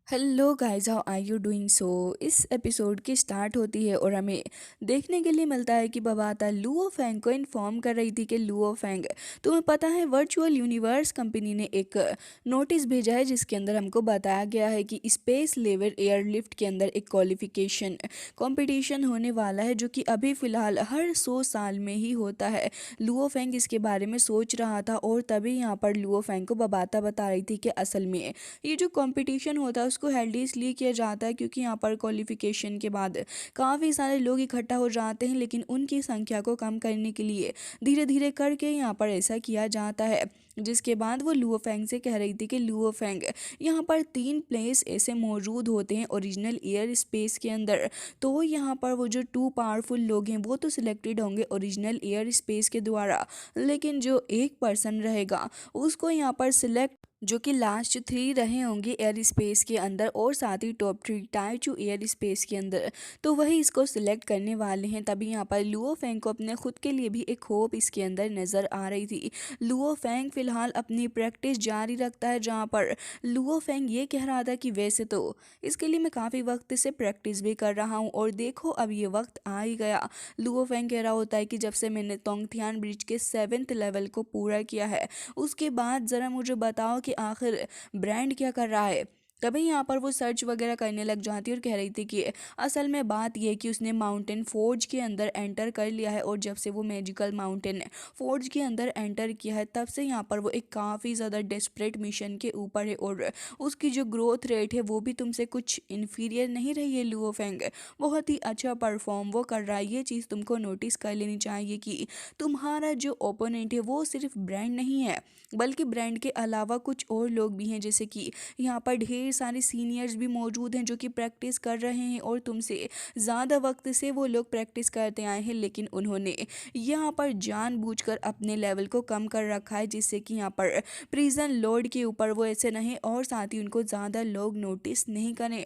Hello guys, how are you doing? So इस episode की start होती है और हमें देखने के लिए मिलता है कि बबाता लुओ फेंग को इन्फॉर्म कर रही थी कि लुओ फेंग, तुम्हें पता है वर्चुअल यूनिवर्स कंपनी ने एक नोटिस भेजा है जिसके अंदर हमको बताया गया है कि स्पेस लेवल एयरलिफ्ट के अंदर एक क्वालिफिकेशन कंपटीशन होने वाला है जो कि अभी फ़िलहाल हर 100 साल में ही होता है। लुओ फेंग इसके बारे में सोच रहा था और तभी यहाँ पर लुओ फेंग को बबाता बता रही थी कि असल में ये जो कंपटीशन होता है उसको हेल्डी इसलिए किया जाता है क्योंकि यहाँ पर क्वालिफिकेशन के बाद काफ़ी सारे लोग इकट्ठा हो जाते हैं, लेकिन उनकी संख्या को कम करने के लिए धीरे धीरे करके यहाँ पर ऐसा किया जाता है। जिसके बाद वो लुओ फेंग से कह रही थी कि लुओ फेंग, यहाँ पर 3 प्लेस ऐसे मौजूद होते हैं ओरिजिनल एयर स्पेस के अंदर। तो यहाँ पर वो जो 2 पावरफुल लोग हैं वो तो सिलेक्टेड होंगे ओरिजिनल एयर स्पेस के द्वारा, लेकिन जो एक पर्सन रहेगा उसको यहाँ पर सिलेक्ट, जो कि लास्ट 3 रहे होंगे एयर स्पेस के अंदर और साथ ही top 3 tier two air space के अंदर, तो वही इसको सिलेक्ट करने वाले हैं। तभी यहाँ पर लुओ फेंग को अपने खुद के लिए भी एक होप इसके अंदर नज़र आ रही थी। लुओ फेंग फिलहाल अपनी प्रैक्टिस जारी रखता है, जहाँ पर लुओ फेंग ये कह रहा था कि वैसे तो इसके लिए मैं काफ़ी वक्त से प्रैक्टिस भी कर रहा हूँ और देखो अब ये वक्त आ ही गया। लुओ फेंग कह रहा होता है कि जब से मैंने तोंगथियान ब्रिज के 7th लेवल को पूरा किया है उसके बाद ज़रा मुझे बताओ कि आखिर ब्रांड क्या कर रहा है। तभी यहाँ पर वो सर्च वगैरह करने लग जाती है और कह रही थी कि असल में बात यह है कि उसने माउंटेन फोर्ज के अंदर एंटर कर लिया है और जब से वो मैजिकल माउंटेन फोर्ज के अंदर एंटर किया है तब से यहाँ पर वो एक काफ़ी ज़्यादा डेस्परेट मिशन के ऊपर है और उसकी जो ग्रोथ रेट है वो भी तुमसे कुछ इन्फीरियर नहीं रही है। लुओ फेंग बहुत ही अच्छा परफॉर्म वो कर रहा है। ये चीज़ तुमको नोटिस कर लेनी चाहिए कि तुम्हारा जो ओपोनेंट है वो सिर्फ ब्रांड नहीं है बल्कि ब्रांड के अलावा कुछ और लोग भी हैं, जैसे कि यहाँ पर ढेर सारे सीनियर्स भी मौजूद हैं जो कि प्रैक्टिस कर रहे हैं और तुमसे ज़्यादा वक्त से वो लोग प्रैक्टिस करते आए हैं, लेकिन उन्होंने यहाँ पर जानबूझकर अपने लेवल को कम कर रखा है जिससे कि यहाँ पर प्रिजन लॉर्ड के ऊपर वो ऐसे नहीं और साथ ही उनको ज़्यादा लोग नोटिस नहीं करें।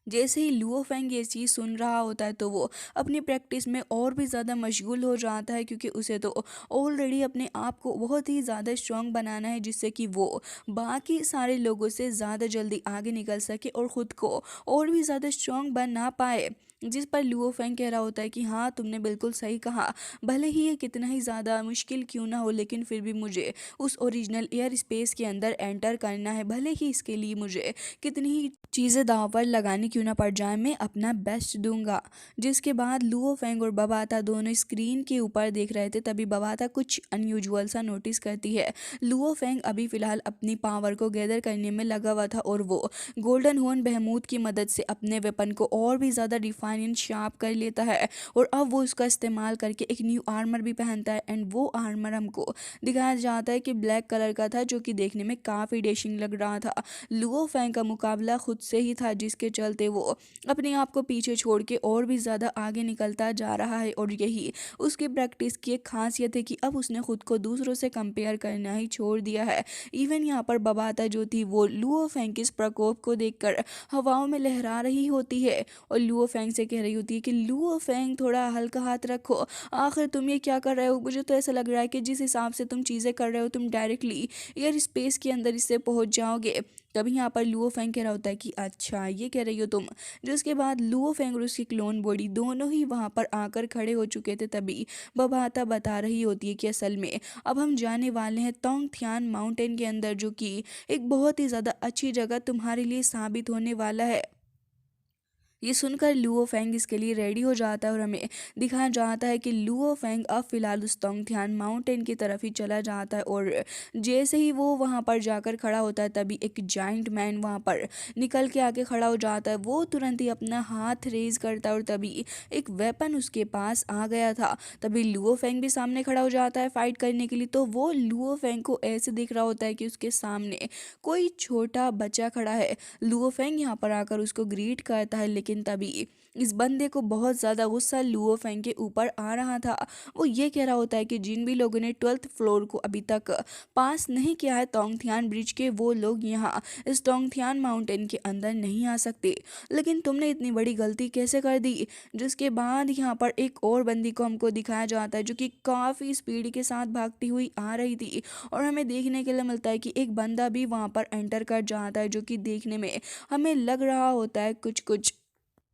जैसे ही लुओ फेंग ये चीज़ सुन रहा होता है तो वो अपनी प्रैक्टिस में और भी ज़्यादा मशगूल हो जाता है, क्योंकि उसे तो ऑलरेडी अपने आप को बहुत ही ज़्यादा स्ट्रांग बनाना है जिससे कि वो बाकी सारे लोगों से ज़्यादा जल्दी आगे निकल सके और ख़ुद को और भी ज़्यादा स्ट्रांग बना पाए। जिस पर लुओ फेंग कह रहा होता है कि हाँ तुमने बिल्कुल सही कहा, भले ही ये कितना ही ज़्यादा मुश्किल क्यों ना हो लेकिन फिर भी मुझे उस ओरिजिनल एयर स्पेस के अंदर एंटर करना है, भले ही इसके लिए मुझे कितनी ही चीज़ें दांव पर लगानी क्यों ना पड़ जाए, मैं अपना बेस्ट दूंगा। जिसके बाद लुओ फेंग और बबाता दोनों स्क्रीन के ऊपर देख रहे थे, तभी बबाता कुछ अनयूजुअल सा नोटिस करती है। लुओ फेंग अभी फ़िलहाल अपनी पावर को गैदर करने में लगा हुआ था और वो गोल्डन हॉर्न बहमूद की मदद से अपने वेपन को और भी ज़्यादा रिफाइन एंड शार्प कर लेता है और अब वो उसका इस्तेमाल करके एक न्यू आर्मर भी पहनता है एंड वो आर्मर हमको दिखाया जाता है कि ब्लैक कलर का था जो कि देखने में काफ़ी डैशिंग लग रहा था। लुओ फेंग का मुकाबला खुद से ही था जिसके चलते वो अपने आप को पीछे छोड़ के और भी ज़्यादा आगे निकलता जा रहा है और यही उसकी प्रैक्टिस की एक खासियत है कि अब उसने खुद को दूसरों से कंपेयर करना ही छोड़ दिया है। इवन यहाँ पर बबाता जो थी वो लुओ फेंग के इस प्रकोप को देखकर हवाओं में लहरा रही होती है और लुओ फेंग से कह रही होती है कि लुओ फेंग थोड़ा हल्का हाथ रखो, आखिर तुम ये क्या कर रहे हो? मुझे तो ऐसा लग रहा है कि जिस हिसाब से तुम चीज़ें कर रहे हो तुम डायरेक्टली एयर स्पेस के अंदर इससे पहुंच जाओगे। तभी यहाँ पर लुओ फेंग कह रहा होता है कि अच्छा ये कह रही हो तुम। जिसके बाद लुओ फेंग और उसकी क्लोन बॉडी दोनों ही वहाँ पर आकर खड़े हो चुके थे, तभी बबाता बता रही होती है कि असल में अब हम जाने वाले हैं तोंगथियान माउंटेन के अंदर, जो कि एक बहुत ही ज़्यादा अच्छी जगह तुम्हारे लिए साबित होने वाला है। ये सुनकर लुओ फेंग इसके लिए रेडी हो जाता है और हमें दिखाया जाता है कि लुओ फेंग अब फिलहाल उस तोंगथियान माउंटेन की तरफ ही चला जाता है और जैसे ही वो वहाँ पर जाकर खड़ा होता है तभी एक जाइंट मैन वहाँ पर निकल के आके खड़ा हो जाता है। वो तुरंत ही अपना हाथ रेज करता है और तभी एक वेपन उसके पास आ गया था। तभी लुओ फेंग भी सामने खड़ा हो जाता है फाइट करने के लिए, तो वो लुओ फेंग को ऐसे दिख रहा होता है कि उसके सामने कोई छोटा बच्चा खड़ा है। लुओ फेंग यहाँ पर आकर उसको ग्रीट करता है, लेकिन लेकिन तभी इस बंदे को बहुत ज़्यादा गुस्सा लुओ फेंग के ऊपर आ रहा था। वो ये कह रहा होता है कि जिन भी लोगों ने 12th फ्लोर को अभी तक पास नहीं किया है तोंगथियान ब्रिज के, वो लोग यहाँ इस तोंगथियान माउंटेन के अंदर नहीं आ सकते। लेकिन तुमने इतनी बड़ी गलती कैसे कर दी? जिसके बाद यहाँ पर एक और बंदी को हमको दिखाया जाता है जो कि काफ़ी स्पीड के साथ भागती हुई आ रही थी, और हमें देखने के लिए मिलता है कि एक बंदा भी वहाँ पर एंटर कर जाता है जो कि देखने में हमें लग रहा होता है कुछ कुछ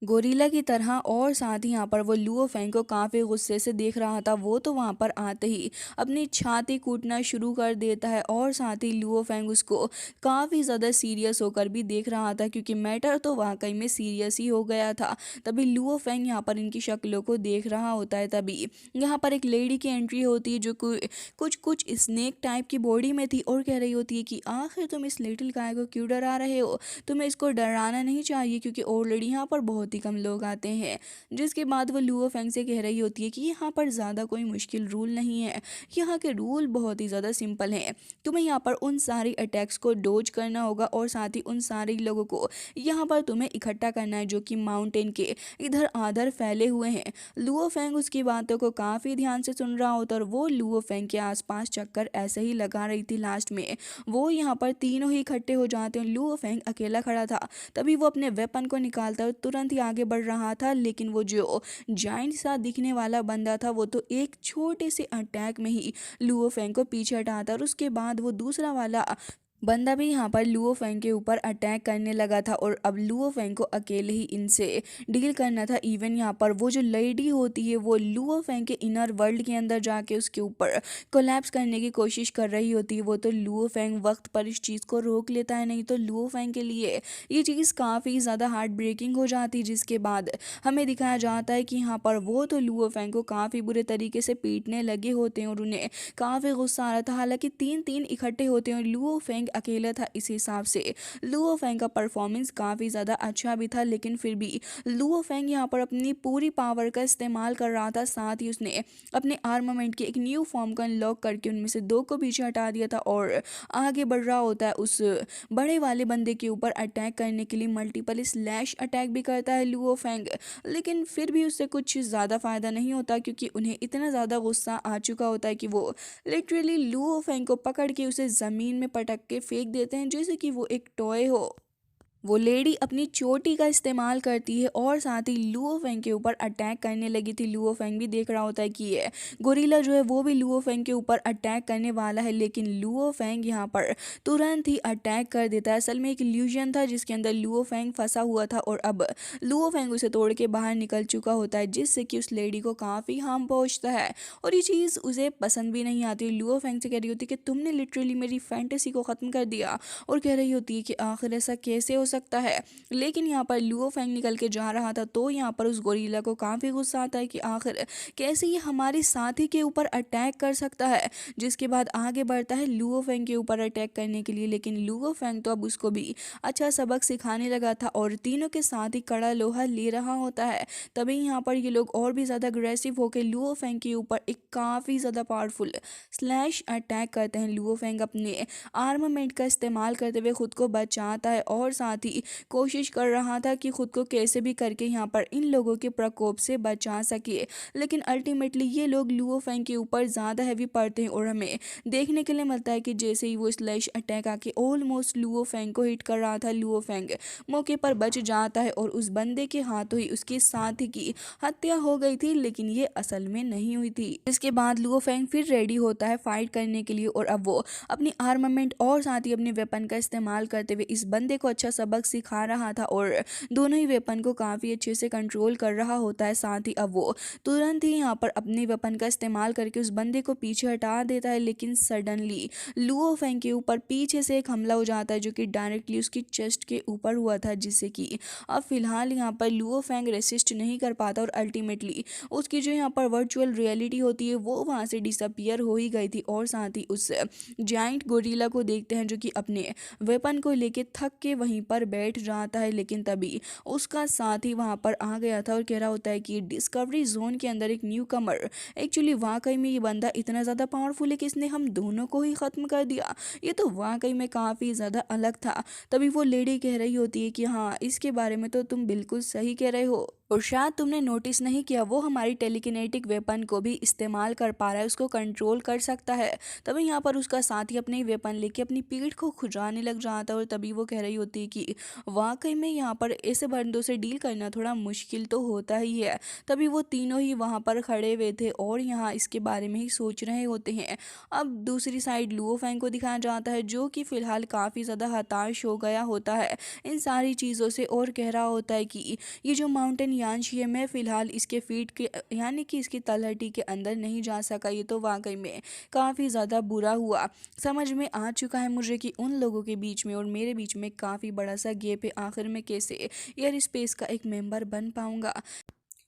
गोरिल्ला की तरह। और साथ ही यहाँ पर वो लुओ फेंग को काफ़ी गुस्से से देख रहा था। वो तो वहाँ पर आते ही अपनी छाती कूटना शुरू कर देता है, और साथ ही लुओ फेंग उसको काफ़ी ज़्यादा सीरियस होकर भी देख रहा था, क्योंकि मैटर तो वाकई में सीरियस ही हो गया था। तभी लुओ फेंग यहाँ पर इनकी शक्लों को देख रहा होता है। तभी यहाँ पर एक लेडी की एंट्री होती है जो कुछ कुछ स्नेक टाइप की बॉडी में थी, और कह रही होती है कि आखिर तुम इस लिटिल गाय को क्यों डरा रहे हो? तुम्हें इसको डराना नहीं चाहिए, क्योंकि ऑलरेडी यहाँ पर बहुत ही कम लोग आते हैं। जिसके बाद वो लुओ फेंग से कह रही होती है कि यहाँ पर ज़्यादा कोई मुश्किल रूल नहीं है, यहाँ के रूल बहुत ही ज़्यादा सिंपल हैं। तुम्हें यहाँ पर उन सारी अटैक्स को डोज करना होगा, और साथ ही उन सारे लोगों को यहाँ पर तुम्हें इकट्ठा करना है जो कि माउंटेन के इधर आधर फैले हुए हैं। लुओ फेंग उसकी बातों को काफ़ी ध्यान से सुन रहा होता, और वो लुओ फेंग के आसपास चक्कर ऐसे ही लगा रही थी। लास्ट में वो यहाँ पर तीनों ही इकट्ठे हो जाते हैं। लुओ फेंग अकेला खड़ा था। तभी वो अपने वेपन को निकालता है और तुरंत ही आगे बढ़ रहा था, लेकिन वो जो जाइंट सा दिखने वाला बंदा था वो तो एक छोटे से अटैक में ही लुओ फेंग को पीछे हटाता, और उसके बाद वो दूसरा वाला बंदा भी यहाँ पर लुओ फेंग के ऊपर अटैक करने लगा था। और अब लुओ फेंग को अकेले ही इनसे डील करना था। इवन यहाँ पर वो जो लेडी होती है वो लुओ फेंग के इनर वर्ल्ड के अंदर जाके उसके ऊपर कोलैप्स करने की कोशिश कर रही होती है। वो तो लुओ फेंग वक्त पर इस चीज़ को रोक लेता है, नहीं तो लुओ फेंग के लिए ये चीज़ काफ़ी ज़्यादा हार्ट ब्रेकिंग हो जाती। जिसके बाद हमें दिखाया जाता है कि यहाँ पर वो तो लुओ फेंग को काफ़ी बुरे तरीके से पीटने लगे होते हैं, और उन्हें काफ़ी गुस्सा आ रहा था। हालांकि तीन तीन इकट्ठे होते हैं और लुओ फेंग अकेला था। इस हिसाब से लुओ फेंग का परफॉर्मेंस काफ़ी ज़्यादा अच्छा भी था, लेकिन फिर भी लुओ फेंग यहाँ पर अपनी पूरी पावर का इस्तेमाल कर रहा था। साथ ही उसने अपने आर्मामेंट के एक न्यू फॉर्म को अनलॉक करके उनमें से दो को पीछे हटा दिया था, और आगे बढ़ रहा होता है उस बड़े वाले बंदे के ऊपर अटैक करने के लिए। मल्टीपल स्लैश अटैक भी करता है लुओ फेंग, लेकिन फिर भी उससे कुछ ज़्यादा फ़ायदा नहीं होता, क्योंकि उन्हें इतना ज़्यादा गुस्सा आ चुका होता है कि वो लिटरली लुओ फेंग को पकड़ के उसे ज़मीन में पटक के फेंक देते हैं जैसे कि वो एक टॉय हो। वो लेडी अपनी चोटी का इस्तेमाल करती है, और साथ ही लुओ फेंग के ऊपर अटैक करने लगी थी। लुओ फेंग भी देख रहा होता है कि ये गोरिल्ला जो है वो भी लुओ फेंग के ऊपर अटैक करने वाला है, लेकिन लुओ फेंग यहाँ पर तुरंत ही अटैक कर देता है। असल में एक इल्यूजन था जिसके अंदर लुओ फेंग फंसा हुआ था, और अब लुओ फेंग उसे तोड़ के बाहर निकल चुका होता है, जिससे कि उस लेडी को काफ़ी हार्म पहुँचता है, और ये चीज़ उसे पसंद भी नहीं आती। लुओ फेंग से कह रही होती है कि तुमने लिटरली मेरी फैंटेसी को ख़त्म कर दिया, और कह रही होती है कि आखिर ऐसा कैसे हो सकता है। लेकिन यहाँ पर लुओ फेंग निकल के जा रहा था, तो यहाँ पर उस गोरिल्ला को काफ़ी गुस्सा आता है कि आखिर कैसे ये हमारे साथी के ऊपर अटैक कर सकता है। जिसके बाद आगे बढ़ता है लुओ फेंग के ऊपर अटैक करने के लिए, लेकिन लुओ फेंग तो अब उसको भी अच्छा सबक सिखाने लगा था, और तीनों के साथ ही कड़ा लोहा ले रहा होता है। तभी यहाँ पर ये लोग और भी ज़्यादा अग्रेसिव होकर लुओ फेंग के ऊपर एक काफ़ी ज़्यादा पावरफुल स्लैश अटैक करते हैं। लुओ फेंग अपने आर्मामेंट का इस्तेमाल करते हुए खुद को बचाता है, और साथ ही कोशिश कर रहा था कि खुद को कैसे भी करके यहाँ पर इन लोगों के प्रकोप से बचा सके। लेकिन अल्टीमेटली ये लोग लुओ फेंग के ऊपर ज़्यादा हैवी पड़ते हैं, और हमें देखने के लिए मिलता है कि जैसे ही वो स्लैश अटैक आके ऑलमोस्ट लुओ फेंग को हिट कर रहा था, लुओ फेंग मौके पर बच जाता है, और उस बंदे के हाथों ही उसके साथी की हत्या हो गई थी, लेकिन ये असल में नहीं हुई थी। इसके बाद लुओ फेंग फिर रेडी होता है फाइट करने के लिए, और अब वो अपनी आर्मामेंट और साथ ही अपने वेपन का इस्तेमाल करते हुए इस बंदे को अच्छा सबक सिखा रहा था, और दोनों ही वेपन को काफ़ी अच्छे से कंट्रोल कर रहा होता है। साथ ही अब वो तुरंत ही यहाँ पर अपने वेपन का इस्तेमाल करके उस बंदे को पीछे हटा देता है, लेकिन सडनली लुओ फेंग के ऊपर पीछे से एक हमला हो जाता है जो कि डायरेक्टली उसकी चेस्ट के ऊपर हुआ था, जिससे कि अब फिलहाल यहाँ पर लुओ फेंग रेसिस्ट नहीं कर पाता, और अल्टीमेटली उसकी जो यहाँ पर वर्चुअल रियलिटी होती है वो वहाँ से डिसअपियर हो ही गई थी। और साथ ही उस जाइंट गोरिल्ला को देखते हैं जो कि अपने वेपन को लेके थक के वहीं पर पर बैठ जाता है, लेकिन तभी उसका साथी वहाँ पर आ गया था और कह रहा होता है कि डिस्कवरी जोन के अंदर एक न्यू कमर, एक्चुअली वाकई में ये बंदा इतना ज़्यादा पावरफुल है कि इसने हम दोनों को ही ख़त्म कर दिया। ये तो वाकई में काफ़ी ज़्यादा अलग था। तभी वो लेडी कह रही होती है कि हाँ, इसके बारे में तो तुम बिल्कुल सही कह रहे हो, और शायद तुमने नोटिस नहीं किया, वो हमारी टेलीकिनेटिक वेपन को भी इस्तेमाल कर पा रहा है, उसको कंट्रोल कर सकता है। तभी यहाँ पर उसका साथी अपने वेपन लेके अपनी पीठ को खुजाने लग जाता है और तभी वो कह रही होती है कि वाकई में यहाँ पर ऐसे बंदों से डील करना थोड़ा मुश्किल तो होता ही है। तभी वो तीनों ही वहाँ पर खड़े हुए थे और यहाँ इसके बारे में ही सोच रहे होते हैं। अब दूसरी साइड लुओ फैंग को दिखाया जाता है, जो कि फिलहाल काफ़ी ज़्यादा हताश हो गया होता है इन सारी चीज़ों से, और कह रहा होता है कि ये जो माउंटेन यानशी है, मैं फ़िलहाल इसके फीट के यानी कि इसकी तलहटी के अंदर नहीं जा सका। ये तो वाकई में काफ़ी ज़्यादा बुरा हुआ। समझ में आ चुका है मुझे कि उन लोगों के बीच में और मेरे बीच में काफ़ी बड़ा सा गैप है, आखिर में कैसे एयर स्पेस का एक मेंबर बन पाऊंगा।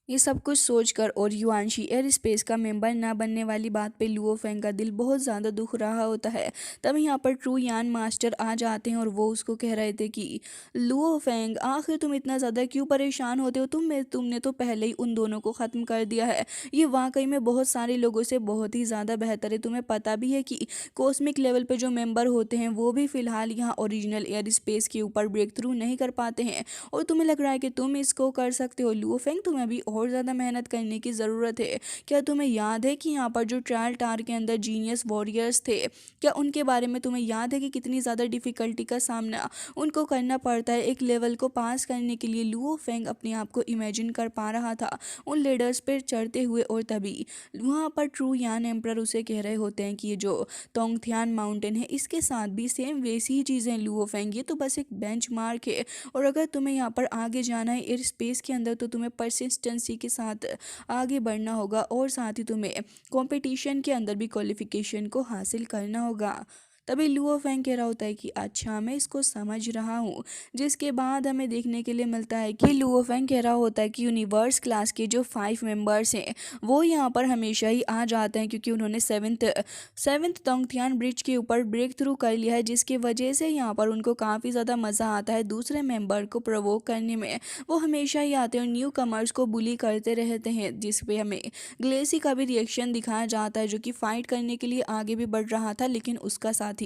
ये सब कुछ सोचकर और युआंशी एयर स्पेस का मेंबर ना बनने वाली बात पे लुओ फेंग का दिल बहुत ज़्यादा दुख रहा होता है। तब यहाँ पर ट्रू यान मास्टर आ जाते हैं और वो उसको कह रहे थे कि लुओ फेंग, आखिर तुम इतना ज़्यादा क्यों परेशान होते हो, तुमने तो पहले ही उन दोनों को ख़त्म कर दिया है। ये वाकई में बहुत सारे लोगों से बहुत ही ज़्यादा बेहतर है। तुम्हें पता भी है कि कॉस्मिक लेवल पे जो मेंबर होते हैं वो भी फ़िलहाल यहाँ ओरिजिनल एयर स्पेस के ऊपर ब्रेक थ्रू नहीं कर पाते हैं, और तुम्हें लग रहा है कि तुम इसको कर सकते हो। लुओ फेंग, तुम्हें अभी और ज़्यादा मेहनत करने की ज़रूरत है। क्या तुम्हें याद है कि यहाँ पर जो ट्रायल टार के अंदर जीनियस वॉरियर्स थे, क्या उनके बारे में तुम्हें याद है कि कितनी ज़्यादा डिफ़िकल्टी का सामना उनको करना पड़ता है एक लेवल को पास करने के लिए। लुओ फेंग अपने आप को इमेजिन कर पा रहा था उन लीडर्स पर चढ़ते हुए, और तभी वहाँ पर ट्रू यान एम्परर उसे कह रहे होते हैं कि ये जो तोंगथियान माउंटेन है, इसके साथ भी सेम वैसी ही चीज़ें लुओ फेंग, ये तो बस एक बेंचमार्क है, और अगर तुम्हें यहाँ पर आगे जाना है एयर स्पेस के अंदर तो तुम्हें परसिस्टेंसी के साथ आगे बढ़ना होगा, और साथ ही तुम्हें कंपटीशन के अंदर भी क्वालिफिकेशन को हासिल करना होगा। तभी लुओ फेंग कह रहा होता है कि अच्छा, मैं इसको समझ रहा हूँ। जिसके बाद हमें देखने के लिए मिलता है कि लुओ फेंग कह रहा होता है कि यूनिवर्स क्लास के जो 5 मेंबर्स हैं वो यहाँ पर हमेशा ही आ जाते हैं, क्योंकि उन्होंने सेवेंथ तोंगथियान ब्रिज के ऊपर ब्रेक थ्रू कर लिया है, जिसकी वजह से यहाँ पर उनको काफ़ी ज़्यादा मज़ा आता है दूसरे मेंबर को प्रोवोक करने में। वो हमेशा ही आते हैं और न्यू कमर्स को बुली करते रहते हैं, जिस पे हमें ग्लेसी का भी रिएक्शन दिखाया जाता है, जो कि फाइट करने के लिए आगे भी बढ़ रहा था, लेकिन उसका साथी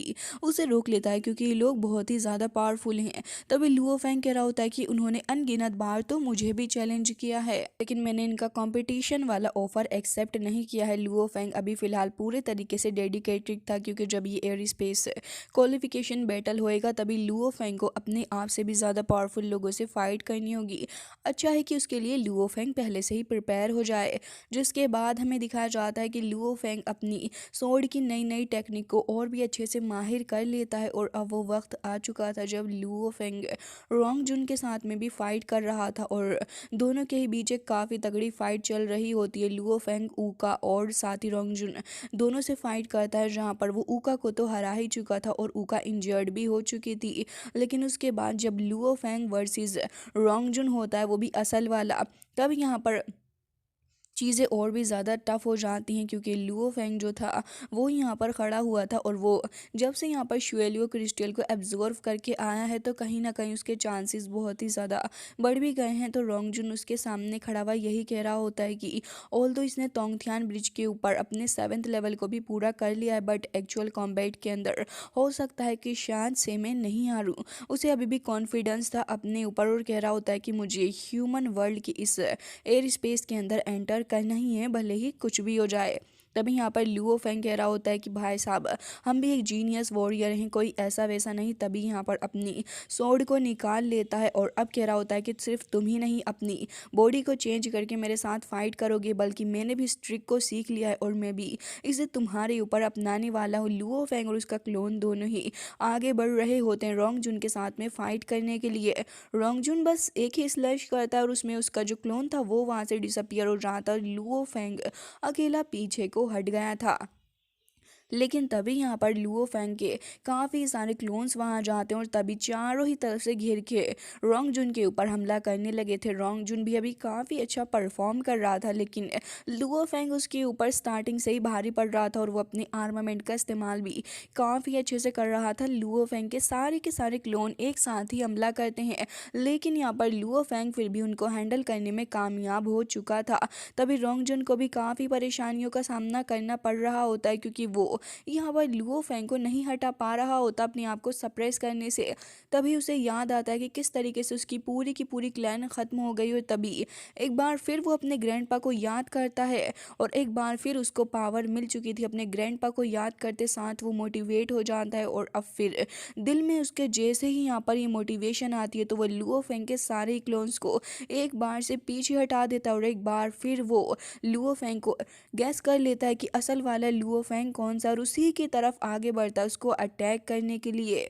उसे रोक लेता है क्योंकि ये लोग बहुत ही ज़्यादा पावरफुल हैं। तभी लुओ फेंग कह रहा होता है कि उन्होंने अनगिनत बार तो मुझे भी चैलेंज किया है, लेकिन मैंने इनका कंपटीशन वाला ऑफर एक्सेप्ट नहीं किया है। लुओ फेंग अभी फिलहाल पूरे तरीके से डेडिकेटेड था, क्योंकि जब ये एयर स्पेस क्वालिफिकेशन बैटल होएगा तभी लुओ फेंग को अपने आप से भी ज़्यादा पावरफुल लोगों से फाइट करनी होगी। अच्छा है कि उसके लिए लुओ फेंग पहले से ही प्रिपेयर हो जाए। जिसके बाद हमें दिखाया जाता है कि लुओ फेंग अपनी स्वॉर्ड की नई नई टेक्निक को और भी अच्छे से माहिर कर लेता है, और अब वो वक्त आ चुका था जब लुओ फेंग रोंग जुन के साथ में भी फाइट कर रहा था, और दोनों के ही बीच एक काफ़ी तगड़ी फाइट चल रही होती है। लुओ फेंग ऊका और साथ ही रोंग जुन दोनों से फाइट करता है, जहाँ पर वो ऊका को तो हरा ही चुका था और ऊका इंजर्ड भी हो चुकी थी। लेकिन उसके बाद जब लुओ फेंग वर्सेस रोंग जुन होता है, वो भी असल वाला, तब यहाँ पर चीज़ें और भी ज़्यादा टफ हो जाती हैं, क्योंकि लुओ फेंग जो था वो यहाँ पर खड़ा हुआ था, और वो जब से यहाँ पर शुएलियो क्रिस्टल को एब्जॉर्व करके आया है तो कहीं ना कहीं उसके चांसेस बहुत ही ज़्यादा बढ़ भी गए हैं। तो रोंगजुन उसके सामने खड़ा हुआ यही कह रहा होता है कि ऑल्दो इसने तोंगथियान ब्रिज के ऊपर अपने 7th लेवल को भी पूरा कर लिया है, बट एक्चुअल कॉम्बैट के अंदर हो सकता है कि शायद से मैं नहीं हारूं। उसे अभी भी कॉन्फिडेंस था अपने ऊपर, और कह रहा होता है कि मुझे ह्यूमन वर्ल्ड की इस एयर स्पेस के अंदर एंटर करना ही है, भले ही कुछ भी हो जाए। तभी यहाँ पर लुओ फेंग कह रहा होता है कि भाई साहब, हम भी एक जीनियस वॉरियर हैं, कोई ऐसा वैसा नहीं। तभी यहाँ पर अपनी स्वॉर्ड को निकाल लेता है, और अब कह रहा होता है कि सिर्फ तुम ही नहीं अपनी बॉडी को चेंज करके मेरे साथ फाइट करोगे, बल्कि मैंने भी इस ट्रिक को सीख लिया है और मैं भी इसे तुम्हारे ऊपर अपनाने वाला हूँ। लुओ फेंग और उसका क्लोन दोनों ही आगे बढ़ रहे होते हैं रोंग जुन के साथ में फाइट करने के लिए। रोंग जुन बस एक ही स्लैश करता है और उसमें उसका जो क्लोन था वो वहाँ से डिसअपियर हो जाता है। लुओ फेंग अकेला पीछे को हट गया था। लेकिन तभी यहाँ पर लुओ फैंग के काफ़ी सारे क्लोन्स वहाँ जाते हैं और तभी चारों ही तरफ से घिर के रोंग जुन के ऊपर हमला करने लगे थे। रोंग जुन भी अभी काफ़ी अच्छा परफॉर्म कर रहा था, लेकिन लुओ फैंग उसके ऊपर स्टार्टिंग से ही भारी पड़ रहा था और वो अपने आर्मामेंट का इस्तेमाल भी काफ़ी अच्छे से कर रहा था। लुओ फैंग के सारे क्लोन एक साथ ही हमला करते हैं, लेकिन यहाँ पर लुओ फैंग फिर भी उनको हैंडल करने में कामयाब हो चुका था। तभी रोंग जुन को भी काफ़ी परेशानियों का सामना करना पड़ रहा होता है, क्योंकि वो यहाँ पर लुओ फैंग को नहीं हटा पा रहा होता अपने आप को सप्रेस करने से। तभी उसे याद आता है कि किस तरीके से उसकी पूरी की पूरी क्लैन ख़त्म हो गई, और तभी एक बार फिर वो अपने ग्रैंडपा को याद करता है और एक बार फिर उसको पावर मिल चुकी थी। अपने ग्रैंडपा को याद करते साथ वो मोटिवेट हो जाता है और अब फिर दिल में उसके जैसे ही यहाँ पर ये मोटिवेशन आती है तो वो लुओ फैंग के सारे क्लोन्स को एक बार से पीछे हटा देता है और एक बार फिर वो लुओ फैंग को गैस कर लेता है कि असल वाला लुओ फैंग कौन सा, और उसी की तरफ आगे बढ़ता है उसको अटैक करने के लिए।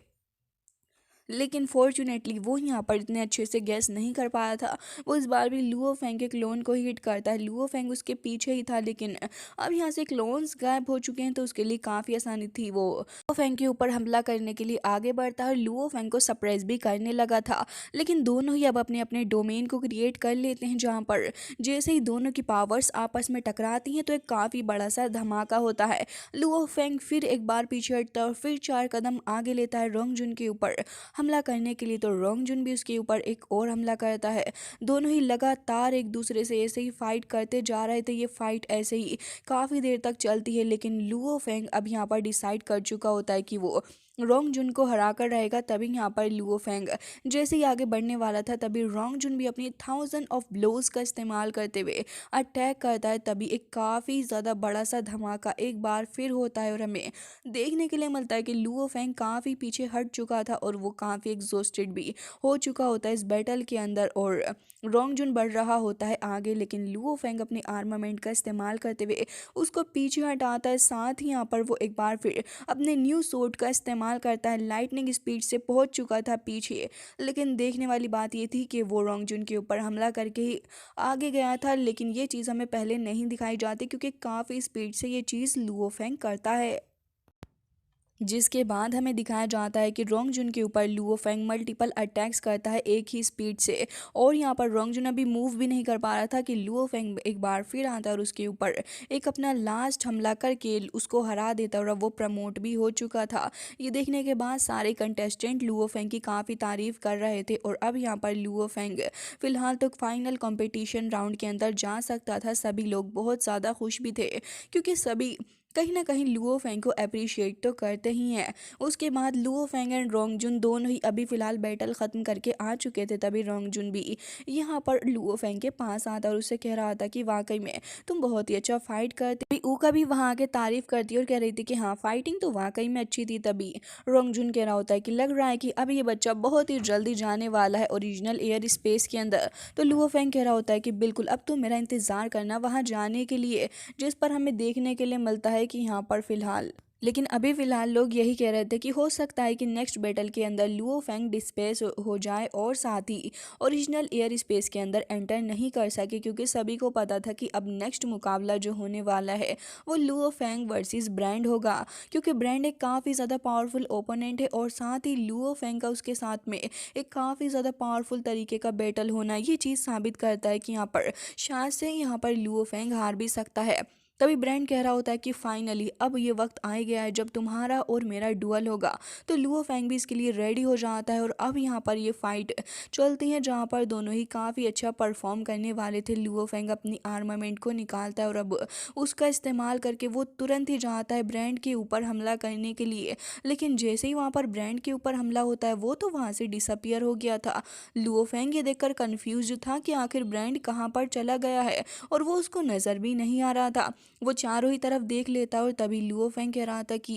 लेकिन फॉर्चुनेटली वो यहाँ पर इतने अच्छे से गैस नहीं कर पाया था। वो इस बार भी लुओ फैंग के क्लोन को ही हिट करता है। लुओ फैंग उसके पीछे ही था, लेकिन अब यहाँ से क्लोन्स गायब हो चुके हैं तो उसके लिए काफ़ी आसानी थी। वो लुओ फैंग के ऊपर हमला करने के लिए आगे बढ़ता है और लुओ फैंग को सरप्राइज भी करने लगा था। लेकिन दोनों ही अब अपने अपने डोमेन को क्रिएट कर लेते हैं, जहाँ पर जैसे ही दोनों की पावर्स आपस में टकराती हैं तो एक काफ़ी बड़ा सा धमाका होता है। लुओ फैंग फिर एक बार पीछे हटता है और फिर 4 कदम आगे लेता है रोंग जुन के ऊपर हमला करने के लिए। तो रोंग जुन भी उसके ऊपर एक और हमला करता है। दोनों ही लगातार एक दूसरे से ऐसे ही फाइट करते जा रहे थे। ये फाइट ऐसे ही काफ़ी देर तक चलती है, लेकिन लुओ फेंग अब यहाँ पर डिसाइड कर चुका होता है कि वो रोंग जुन को हरा कर रहेगा। तभी यहाँ पर लुओ फेंग जैसे ही आगे बढ़ने वाला था तभी रोंग जुन भी अपनी 1000 ऑफ ब्लोज का इस्तेमाल करते हुए अटैक करता है। तभी एक काफ़ी ज़्यादा बड़ा सा धमाका एक बार फिर होता है और हमें देखने के लिए मिलता है कि लुओ फेंग काफ़ी पीछे हट चुका था और वो काफ़ी एग्जॉस्टेड भी हो चुका होता है इस बैटल के अंदर, और रोंग जुन बढ़ रहा होता है आगे। लेकिन लुओ फेंग अपने आर्मामेंट का इस्तेमाल करते हुए उसको पीछे हटाता है। साथ ही यहाँ पर वो एक बार फिर अपने न्यू सूट का इस्तेमाल करता है। लाइटनिंग स्पीड से पहुंच चुका था पीछे, लेकिन देखने वाली बात ये थी कि वो रोंग जुन के ऊपर हमला करके ही आगे गया था। लेकिन ये चीज़ हमें पहले नहीं दिखाई जाती क्योंकि काफ़ी स्पीड से ये चीज़ लुओ फेंग करता है, जिसके बाद हमें दिखाया जाता है कि रोंग जुन के ऊपर लुओ फेंग मल्टीपल अटैक्स करता है एक ही स्पीड से। और यहाँ पर रोंग जुन अभी मूव भी नहीं कर पा रहा था कि लुओ फेंग एक बार फिर आता है और उसके ऊपर एक अपना लास्ट हमला करके उसको हरा देता है और अब वो प्रमोट भी हो चुका था। ये देखने के बाद सारे कंटेस्टेंट लुओ फेंग की काफ़ी तारीफ कर रहे थे और अब यहाँ पर लुओ फेंग फिलहाल तो फाइनल कॉम्पिटिशन राउंड के अंदर जा सकता था। सभी लोग बहुत ज़्यादा खुश भी थे क्योंकि सभी कहीं ना कहीं लुओ फेंग को अप्रिशिएट तो करते ही हैं। उसके बाद लुओ फेंग एंड रोंग जुन दोनों ही अभी फ़िलहाल बैटल ख़त्म करके आ चुके थे। तभी रोंग जुन भी यहाँ पर लुओ फेंग के पास आता और उससे कह रहा था कि वाकई में तुम बहुत ही अच्छा फाइट करते। ऊका भी वहाँ आके तारीफ करती और कह रही थी कि हाँ, फाइटिंग तो वाकई में अच्छी थी। तभी रोंग जुन कह रहा होता है कि लग रहा है कि अब ये बच्चा बहुत ही जल्दी जाने वाला है ओरिजिनल एयर स्पेस के अंदर। तो लुओ फेंग कह रहा होता है कि बिल्कुल, अब तो मेरा इंतज़ार करना वहाँ जाने के लिए, जिस पर हमें देखने के लिए मिलता है कि यहाँ पर फिलहाल लेकिन अभी फ़िलहाल लोग यही कह रहे थे कि हो सकता है कि नेक्स्ट बैटल के अंदर लुओ फेंग डिस्पेस हो जाए और साथ ही ओरिजिनल एयर स्पेस के अंदर एंटर नहीं कर सके, क्योंकि सभी को पता था कि अब नेक्स्ट मुकाबला जो होने वाला है वो लुओ फेंग वर्सेस ब्रांड होगा, क्योंकि ब्रांड एक काफ़ी ज़्यादा पावरफुल ओपोनेंट है और साथ ही लुओ फेंग का उसके साथ में एक काफ़ी ज़्यादा पावरफुल तरीके का बैटल होना ये चीज़ साबित करता है कि यहाँ पर शायद से यहाँ पर लुओ फेंग हार भी सकता है। तभी ब्रांड कह रहा होता है कि फाइनली अब ये वक्त आ गया है जब तुम्हारा और मेरा डुअल होगा। तो लुओ फेंग भी इसके लिए रेडी हो जाता है और अब यहाँ पर ये फाइट चलती है जहाँ पर दोनों ही काफ़ी अच्छा परफॉर्म करने वाले थे। लुओ फेंग अपनी आर्मामेंट को निकालता है और अब उसका इस्तेमाल करके वो तुरंत ही जाता है ब्रांड के ऊपर हमला करने के लिए। लेकिन जैसे ही वहाँ पर ब्रांड के ऊपर हमला होता है वो तो वहाँ से डिसअपियर हो गया था। लुओ फेंग ये देखकर कन्फ्यूज था कि आखिर ब्रांड कहाँ पर चला गया है और वो उसको नज़र भी नहीं आ रहा था। वो चारों ही तरफ देख लेता और तभी लुओ फेंग कह रहा था कि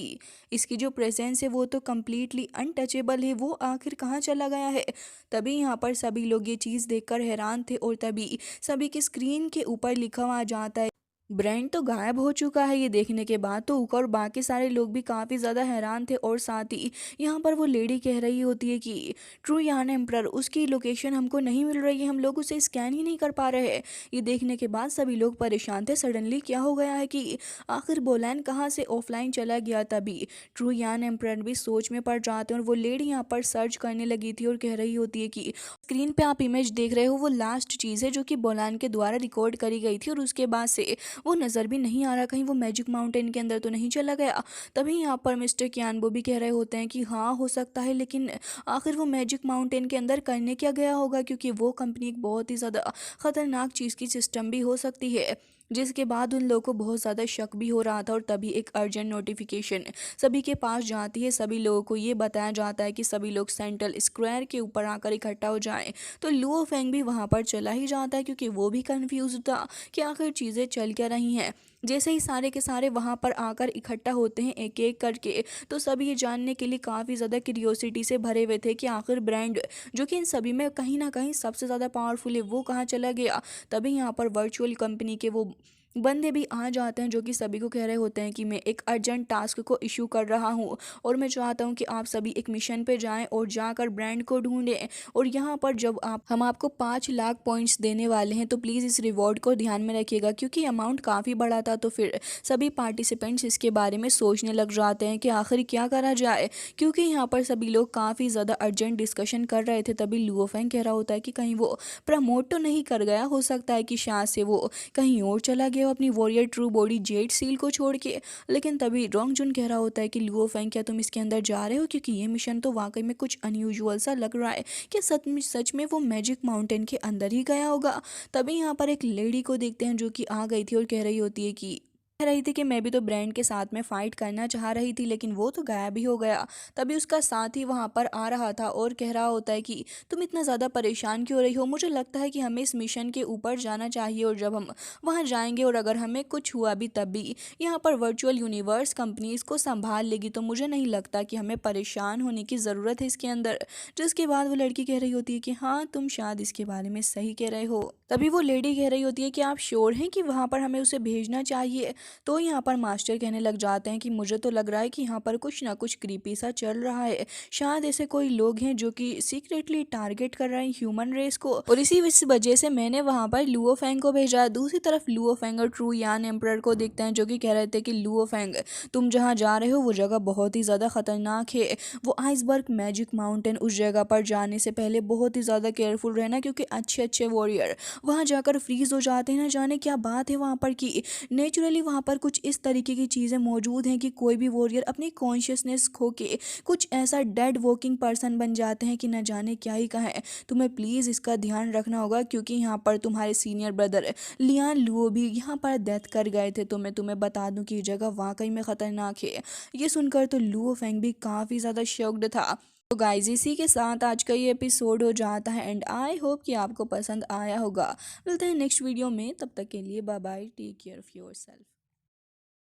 इसकी जो प्रेजेंस है वो तो कम्प्लीटली अनटचेबल है, वो आखिर कहाँ चला गया है। तभी यहाँ पर सभी लोग ये चीज़ देखकर हैरान थे और तभी सभी की स्क्रीन के ऊपर लिखा आ जाता है ब्रांड तो गायब हो चुका है ये देखने के बाद तो ऊका और बाकी सारे लोग भी काफ़ी ज़्यादा हैरान थे और साथ ही यहाँ पर वो लेडी कह रही होती है कि ट्रू यान एम्प्रर उसकी लोकेशन हमको नहीं मिल रही है, हम लोग उसे स्कैन ही नहीं कर पा रहे हैं। ये देखने के बाद सभी लोग परेशान थे, सडनली क्या हो गया है कि आखिर बोलैन कहाँ से ऑफलाइन चला गया। तभी ट्रू यान एम्प्रर भी सोच में पड़ जाते हैं और वो लेडी यहाँ पर सर्च करने लगी थी और कह रही होती है कि स्क्रीन पे आप इमेज देख रहे हो वो लास्ट चीज़ है जो कि बोलैन के द्वारा रिकॉर्ड करी गई थी और उसके बाद से वो नज़र भी नहीं आ रहा, कहीं वो मैजिक माउंटेन के अंदर तो नहीं चला गया। तभी यहाँ पर मिस्टर कियानबो भी कह रहे होते हैं कि हाँ हो सकता है, लेकिन आखिर वो मैजिक माउंटेन के अंदर करने क्या गया होगा, क्योंकि वो कंपनी एक बहुत ही ज़्यादा खतरनाक चीज़ की सिस्टम भी हो सकती है। जिसके बाद उन लोगों को बहुत ज़्यादा शक भी हो रहा था और तभी एक अर्जेंट नोटिफिकेशन सभी के पास जाती है। सभी लोगों को ये बताया जाता है कि सभी लोग सेंट्रल स्क्वायर के ऊपर आकर इकट्ठा हो जाएं। तो लुओ फेंग भी वहाँ पर चला ही जाता है क्योंकि वो भी कंफ्यूज था कि आखिर चीज़ें चल क्या रही हैं। जैसे ही सारे के सारे वहाँ पर आकर इकट्ठा होते हैं एक एक करके, तो सभी ये जानने के लिए काफ़ी ज़्यादा क्यूरियोसिटी से भरे हुए थे कि आखिर ब्रांड जो कि इन सभी में कहीं ना कहीं सबसे ज़्यादा पावरफुल है वो कहाँ चला गया। तभी यहाँ पर वर्चुअल कंपनी के वो बंदे भी आ जाते हैं जो कि सभी को कह रहे होते हैं कि मैं एक अर्जेंट टास्क को इशू कर रहा हूँ और मैं चाहता हूँ कि आप सभी एक मिशन पे जाएं और जाकर ब्रांड को ढूंढें। और यहाँ पर जब हम आपको 5 लाख पॉइंट्स देने वाले हैं तो प्लीज़ इस रिवॉर्ड को ध्यान में रखिएगा, क्योंकि अमाउंट काफ़ी बड़ा था। तो फिर सभी पार्टिसिपेंट्स इसके बारे में सोचने लग जाते हैं कि आखिर क्या करा जाए, क्योंकि यहाँ पर सभी लोग काफ़ी ज़्यादा अर्जेंट डिस्कशन कर रहे थे। तभी लुओ फेंग कह रहा होता है कि कहीं वो प्रमोट तो नहीं कर गया, हो सकता है कि शायद से वो कहीं और चला गया हो अपनी warrior true body Z seal को छोड़ के। लेकिन तभी रोंग जुन कह रहा होता है कि लुओ फेंग क्या तुम इसके अंदर जा रहे हो, क्योंकि ये मिशन तो वाकई में कुछ अनयूजुअल सा लग रहा है। क्या सच में वो मैजिक माउंटेन के अंदर ही गया होगा। तभी यहाँ पर एक लेडी को देखते हैं जो कि आ गई थी और कह रही होती है कि मैं भी तो ब्रांड के साथ में फाइट करना चाह रही थी, लेकिन वो तो गायब ही हो गया। तभी उसका साथी वहां पर आ रहा था और कह रहा होता है कि तुम इतना ज़्यादा परेशान क्यों रही हो, मुझे लगता है कि हमें इस मिशन के ऊपर जाना चाहिए और जब हम वहां जाएंगे और अगर हमें कुछ हुआ भी तब भी यहाँ पर वर्चुअल यूनिवर्स कंपनी इसको संभाल लेगी, तो मुझे नहीं लगता कि हमें परेशान होने की ज़रूरत है इसके अंदर। जिसके बाद वो लड़की कह रही होती है कि हाँ तुम शायद इसके बारे में सही कह रहे हो। तभी वो लेडी कह रही होती है कि आप श्योर हैं कि वहाँ पर हमें उसे भेजना चाहिए। तो यहाँ पर मास्टर कहने लग जाते हैं कि मुझे तो लग रहा है कि यहाँ पर कुछ ना कुछ क्रीपी सा चल रहा है, शायद ऐसे कोई लोग हैं जो कि सीक्रेटली टारगेट कर रहे हैं ह्यूमन रेस को, और इसी वजह से मैंने वहाँ पर लुओ फेंग को भेजा है। दूसरी तरफ लुओ फेंग और ट्रू यान एम्प्रर को देखते हैं जो कि कह रहे थे कि लुओ फेंग तुम जहाँ जा रहे हो वो जगह बहुत ही ज़्यादा खतरनाक है, वो आइसबर्ग मैजिक माउंटेन, उस जगह पर जाने से पहले बहुत ही ज़्यादा केयरफुल रहना, क्योंकि अच्छे अच्छे वॉरियर वहाँ जाकर फ्रीज हो जाते हैं। ना जाने क्या बात है वहाँ पर कि नेचुरली वहाँ पर कुछ इस तरीके की चीज़ें मौजूद हैं कि कोई भी वॉरियर अपनी कॉन्शियसनेस खो के कुछ ऐसा डेड वॉकिंग पर्सन बन जाते हैं कि न जाने क्या ही कहें। तुम्हें प्लीज़ इसका ध्यान रखना होगा, क्योंकि यहाँ पर तुम्हारे सीनियर ब्रदर लियान लुओ भी यहाँ पर डेथ कर गए थे। तो मैं तुम्हें बता दूं कि ये जगह वाकई में ख़तरनाक है। ये सुनकर तो लुओ फेंग भी काफ़ी ज़्यादा शॉक्ड था। तो गाइज इसी के साथ आज का ये एपिसोड हो जाता है एंड आई होप कि आपको पसंद आया होगा। मिलते हैं नेक्स्ट वीडियो में, तब तक के लिए bye bye, take care of yourself.